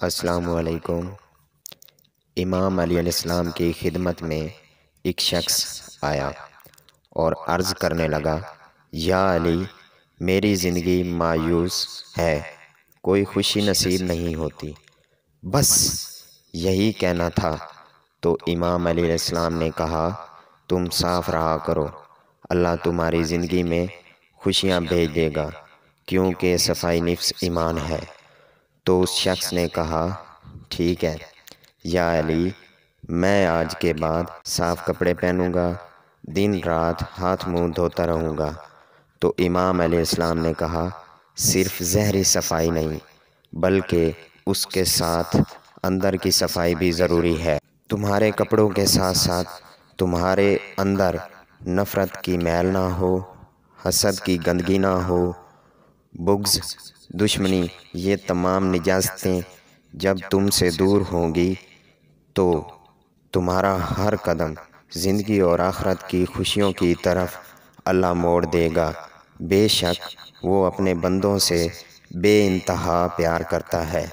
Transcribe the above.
अस्सलाम वालेकुम। इमाम अली अलैहिस्सलाम की खिदमत में एक शख्स आया और अर्ज़ करने लगा, या अली, मेरी ज़िंदगी मायूस है, कोई खुशी नसीब नहीं होती, बस यही कहना था। तो इमाम अली अलैहिस्सलाम ने कहा, तुम साफ रहा करो, अल्लाह तुम्हारी ज़िंदगी में खुशियाँ भेज देगा, क्योंकि सफाई निफ्स ईमान है। तो उस शख्स ने कहा, ठीक है या अली, मैं आज के बाद साफ़ कपड़े पहनूंगा, दिन रात हाथ मुंह धोता रहूँगा। तो इमाम अलैहिस्सलाम ने कहा, सिर्फ ज़हरी सफाई नहीं बल्कि उसके साथ अंदर की सफाई भी ज़रूरी है। तुम्हारे कपड़ों के साथ साथ तुम्हारे अंदर नफ़रत की मैल ना हो, हसद की गंदगी ना हो, बुग़्ज़, दुश्मनी, ये तमाम निजाजतें जब तुमसे दूर होंगी तो तुम्हारा हर कदम ज़िंदगी और आखिरत की खुशियों की तरफ अल्लाह मोड़ देगा। बेशक वो अपने बंदों से बेइंतहा प्यार करता है।